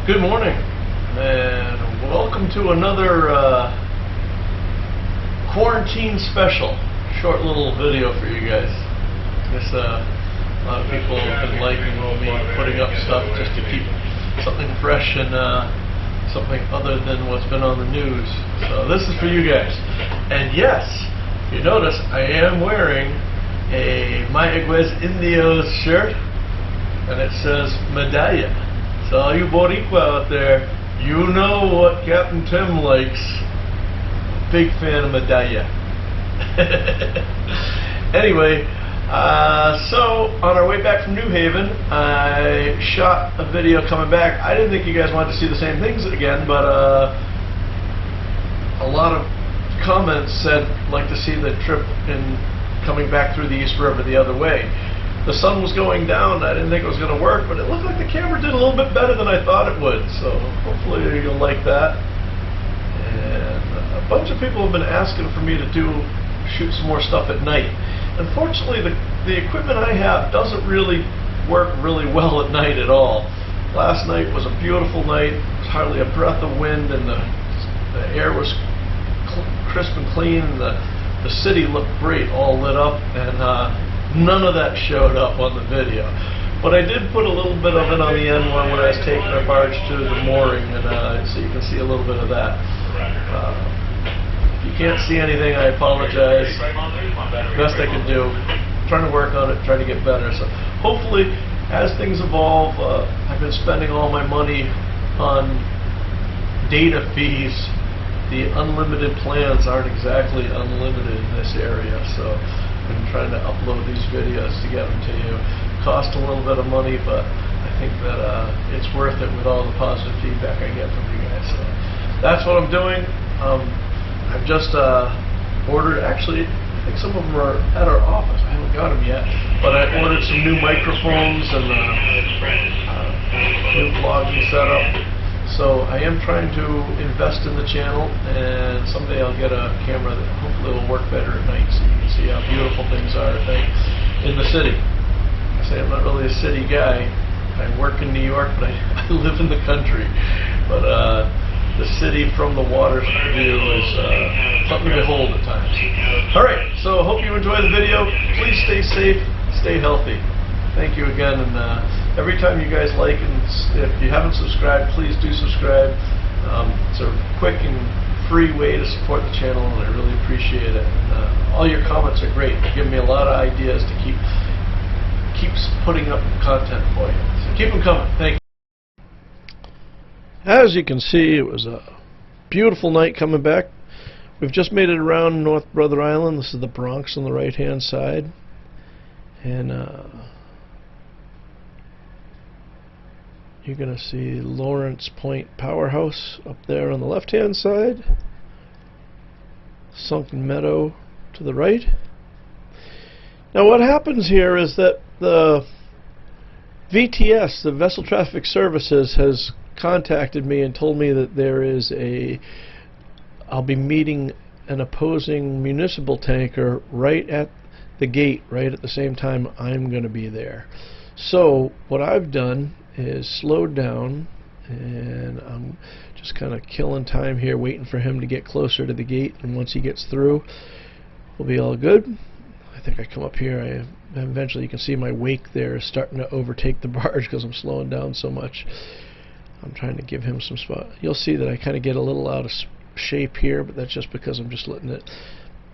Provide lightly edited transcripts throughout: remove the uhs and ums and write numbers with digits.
Good morning, and welcome to another quarantine special. Short little video for you guys. This a lot of people have been liking me putting up stuff just to keep something fresh and something other than what's been on the news. So this is for you guys. And yes, if you notice, I am wearing a Mayaguez Indios shirt, and it says Medalla. So all you Boricua out there, you know what Captain Tim likes. Big fan of Medalla. Anyway, so on our way back from New Haven, I shot a video coming back. I didn't think you guys wanted to see the same things again, but a lot of comments said like to see the trip in coming back through the East River the other way. The sun was going down. I didn't think it was going to work, but it looked like the camera did a little bit better than I thought it would. So hopefully you'll like that. And a bunch of people have been asking for me to shoot some more stuff at night. Unfortunately, the equipment I have doesn't really work really well at night at all. Last night was a beautiful night. There was hardly a breath of wind, and the air was crisp and clean, and the city looked great, all lit up, and none of that showed up on the video. But I did put a little bit of it on the end one when I was taking our barge to the mooring, and so you can see a little bit of that. If you can't see anything, I apologize. Best I can do. I'm trying to work on it, trying to get better. So hopefully, as things evolve, I've been spending all my money on data fees. The unlimited plans aren't exactly unlimited in this area, so I've been trying to upload these videos to get them to you. Cost a little bit of money, but I think that it's worth it with all the positive feedback I get from you guys. So that's what I'm doing. I've just ordered, actually, I think some of them are at our office. I haven't got them yet, but I ordered some new microphones and new vlogging setup. So I am trying to invest in the channel, and someday I'll get a camera that hopefully will work better at night, so you can see how beautiful things are at night in the city. I say I'm not really a city guy. I work in New York, but I live in the country. But the city from the water view is something to behold at times. All right, so I hope you enjoy the video. Please stay safe, stay healthy. Thank you again, and every time you guys like, and if you haven't subscribed, please do subscribe. It's a quick and free way to support the channel, and I really appreciate it. And, all your comments are great. They give me a lot of ideas to keep putting up content for you. So keep them coming. Thank you. As you can see, it was a beautiful night coming back. We've just made it around North Brother Island. This is the Bronx on the right-hand side, and you're going to see Lawrence Point Powerhouse up there on the left-hand side. Sunken Meadow to the right. Now what happens here is that the VTS, the Vessel Traffic Services, has contacted me and told me that I'll be meeting an opposing municipal tanker right at the gate, right at the same time I'm going to be there. So what I've done is slowed down, and I'm just kind of killing time here, waiting for him to get closer to the gate, and once he gets through, we'll be all good. I think I come up here, eventually you can see my wake there is starting to overtake the barge because I'm slowing down so much. I'm trying to give him some spot. You'll see that I kind of get a little out of shape here, but that's just because I'm just letting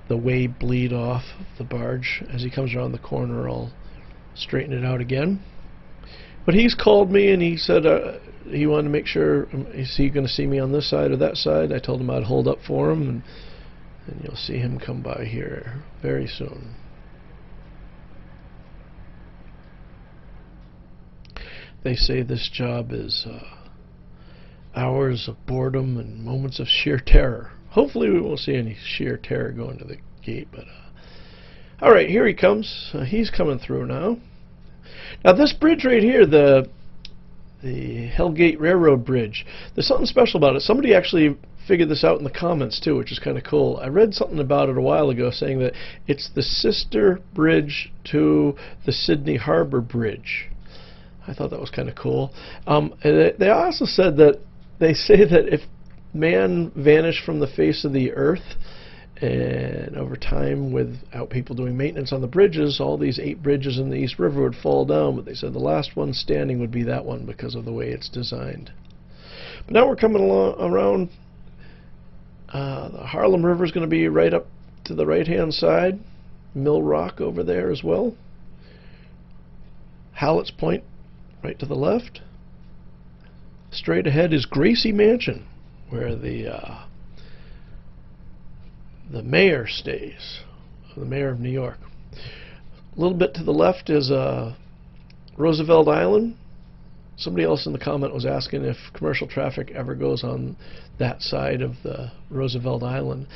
the wave bleed off the barge. As he comes around the corner, I'll straighten it out again. But he's called me, and he said he wanted to make sure, is he going to see me on this side or that side? I told him I'd hold up for him, and you'll see him come by here very soon. They say this job is hours of boredom and moments of sheer terror. Hopefully we won't see any sheer terror going to the gate, but all right, here he comes. He's coming through now. Now this bridge right here, the Hellgate Railroad Bridge, there's something special about it. Somebody actually figured this out in the comments too, which is kind of cool. I read something about it a while ago saying that it's the sister bridge to the Sydney Harbor Bridge. I thought that was kind of cool. And they also said that they say that if man vanished from the face of the earth, and over time, without people doing maintenance on the bridges, all these 8 bridges in the East River would fall down. But they said the last one standing would be that one because of the way it's designed. But now we're coming along around. The Harlem River is going to be right up to the right-hand side. Mill Rock over there as well. Hallett's Point right to the left. Straight ahead is Gracie Mansion, where the mayor stays, the mayor of New York. A little bit to the left is Roosevelt Island. Somebody else in the comment was asking if commercial traffic ever goes on that side of the Roosevelt Island.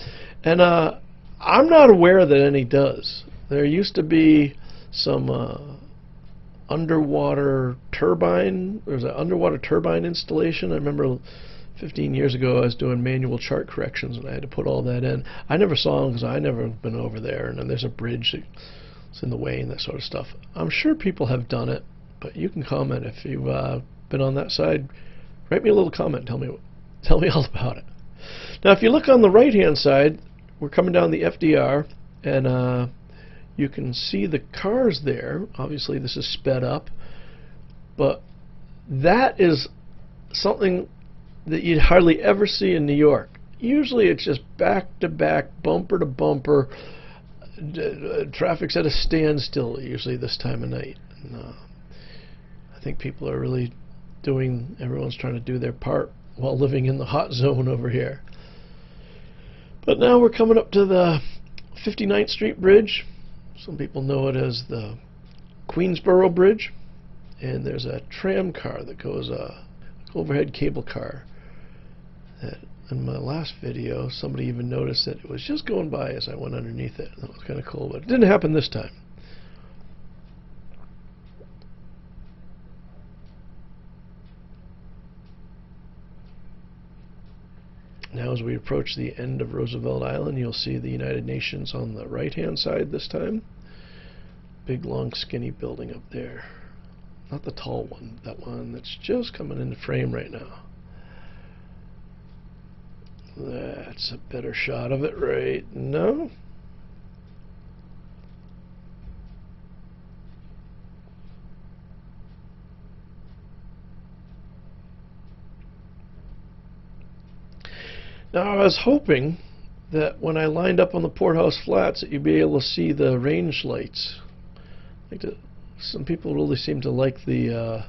And I'm not aware that any does. There used to be some underwater turbine. There's an underwater turbine installation. I remember 15 years ago I was doing manual chart corrections and I had to put all that in. I never saw them because I never been over there. And then there's a bridge that's in the way and that sort of stuff. I'm sure people have done it, but you can comment if you've been on that side. Write me a little comment. Tell me all about it. Now, if you look on the right-hand side, we're coming down the FDR, and you can see the cars there. Obviously, this is sped up, but that is something that you'd hardly ever see in New York. Usually, it's just back-to-back, bumper-to-bumper. Traffic's at a standstill usually this time of night. And, I think people are really everyone's trying to do their part while living in the hot zone over here. But now we're coming up to the 59th Street Bridge. Some people know it as the Queensboro Bridge. And there's a tram car that goes, overhead cable car. That in my last video, somebody even noticed that it was just going by as I went underneath it. That was kind of cool, but it didn't happen this time. Now as we approach the end of Roosevelt Island, you'll see the United Nations on the right-hand side this time. Big, long, skinny building up there. Not the tall one, that one that's just coming into frame right now. That's a better shot of it right now. Now I was hoping that when I lined up on the Poorhouse Flats that you'd be able to see the range lights. Some people really seem to like the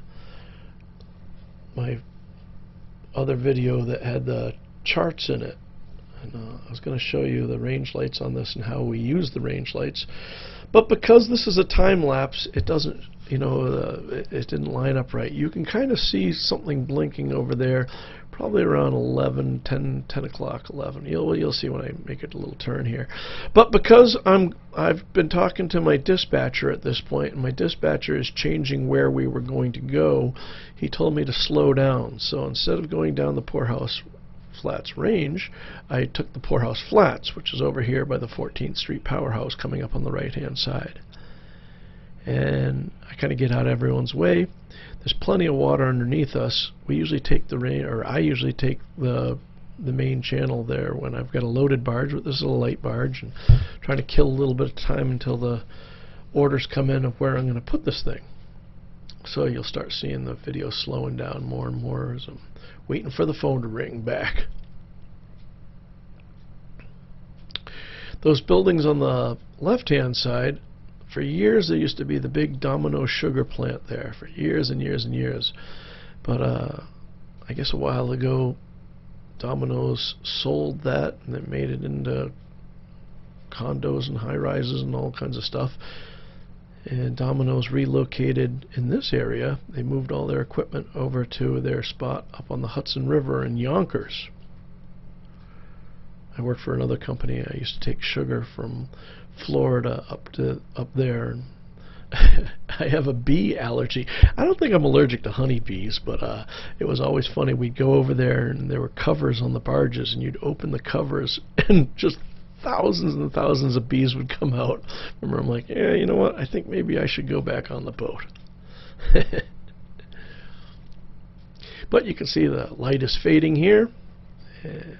my other video that had the charts in it. And I was going to show you the range lights on this and how we use the range lights. But because this is a time lapse, it doesn't, it didn't line up right. You can kind of see something blinking over there, probably around 11, 10 o'clock, 11. You'll see when I make it a little turn here. But because I've been talking to my dispatcher at this point, and my dispatcher is changing where we were going to go, he told me to slow down. So instead of going down the Poorhouse Flats range, I took the Poorhouse Flats, which is over here by the 14th Street Powerhouse coming up on the right-hand side. And I kind of get out of everyone's way. There's plenty of water underneath us. We usually take I usually take the main channel there when I've got a loaded barge. This is a light barge, and trying to kill a little bit of time until the orders come in of where I'm going to put this thing. So you'll start seeing the video slowing down more and more as I'm waiting for the phone to ring back. Those buildings on the left-hand side, for years there used to be the big Domino sugar plant there, for years and years and years. But I guess a while ago, Domino's sold that and they made it into condos and high-rises and all kinds of stuff. And Domino's relocated in this area. They moved all their equipment over to their spot up on the Hudson River in Yonkers. I worked for another company. I used to take sugar from Florida up there. I have a bee allergy. I don't think I'm allergic to honeybees, but it was always funny. We'd go over there and there were covers on the barges, and you'd open the covers and just thousands and thousands of bees would come out. Remember, I'm like, yeah, you know what? I think maybe I should go back on the boat. But you can see the light is fading here, and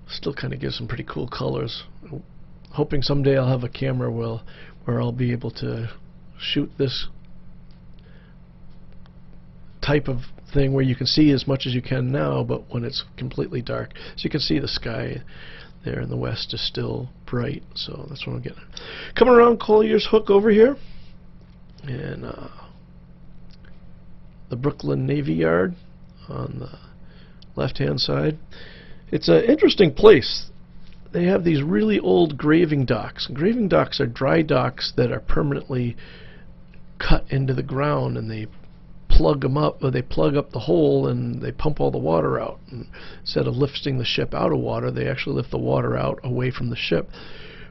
still kind of gives some pretty cool colors. Hoping someday I'll have a camera where I'll be able to shoot this type of thing where you can see as much as you can now, but when it's completely dark. So you can see the sky there in the west is still bright, so that's what I'm getting. Coming around Collier's Hook over here, and the Brooklyn Navy Yard on the left-hand side. It's an interesting place. They have these really old graving docks. And graving docks are dry docks that are permanently cut into the ground, and they plug them up, or they plug up the hole and they pump all the water out. And instead of lifting the ship out of water, they actually lift the water out away from the ship.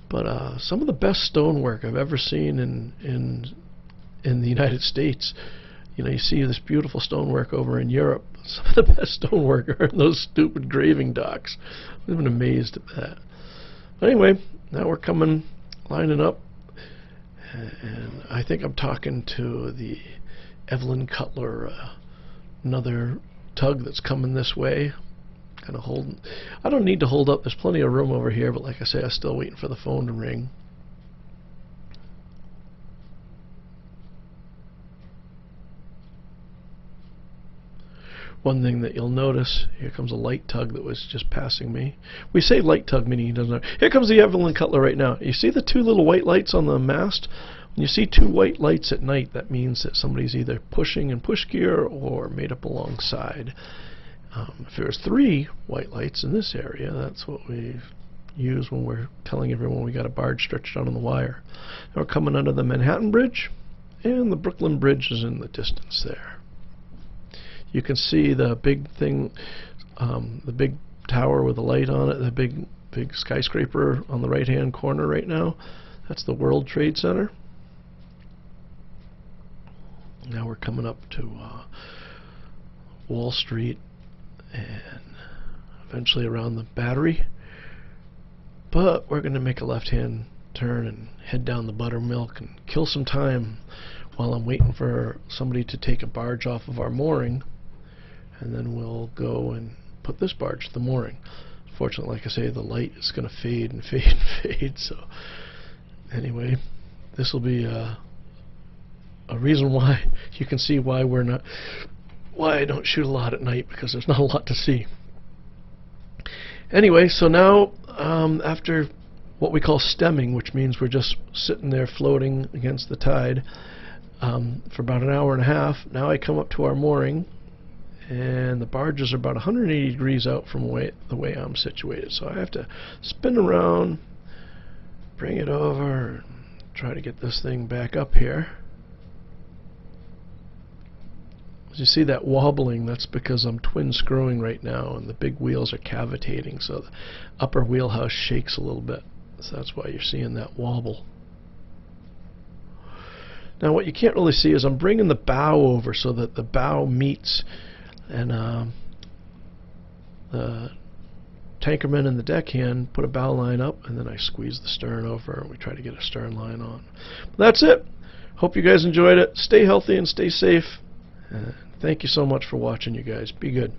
But some of the best stonework I've ever seen in the United States. You know, you see this beautiful stonework over in Europe. Some of the best stonework are in those stupid graving docks. I've been amazed at that. But anyway, now we're lining up, and I think I'm talking to the Evelyn Cutler, another tug that's coming this way. Kind of holding. I don't need to hold up. There's plenty of room over here, but like I say, I'm still waiting for the phone to ring. One thing that you'll notice, here comes a light tug that was just passing me. We say light tug, meaning he doesn't know. Here comes the Evelyn Cutler right now. You see the two little white lights on the mast? When you see two white lights at night, that means that somebody's either pushing in push gear or made up alongside. If there's three white lights in this area, that's what we use when we're telling everyone we got a barge stretched out on the wire. Now we're coming under the Manhattan Bridge, and the Brooklyn Bridge is in the distance there. You can see the big thing, the big tower with the light on it, the big skyscraper on the right-hand corner right now. That's the World Trade Center. Now we're coming up to Wall Street and eventually around the Battery. But we're going to make a left-hand turn and head down the buttermilk and kill some time while I'm waiting for somebody to take a barge off of our mooring. And then we'll go and put this barge to the mooring. Fortunately, like I say, the light is going to fade and fade and fade. So anyway, this will be a reason why you can see why I don't shoot a lot at night, because there's not a lot to see. Anyway, so now after what we call stemming, which means we're just sitting there floating against the tide for about an hour and a half, now I come up to our mooring. And the barges are about 180 degrees out from the way I'm situated. So I have to spin around, bring it over, and try to get this thing back up here. As you see that wobbling, that's because I'm twin screwing right now, and the big wheels are cavitating, so the upper wheelhouse shakes a little bit. So that's why you're seeing that wobble. Now what you can't really see is I'm bringing the bow over so that the bow meets, and the tankerman and the deckhand put a bow line up, and then I squeeze the stern over and we try to get a stern line on. But that's it. Hope you guys enjoyed it. Stay healthy and stay safe. Thank you so much for watching, you guys. Be good.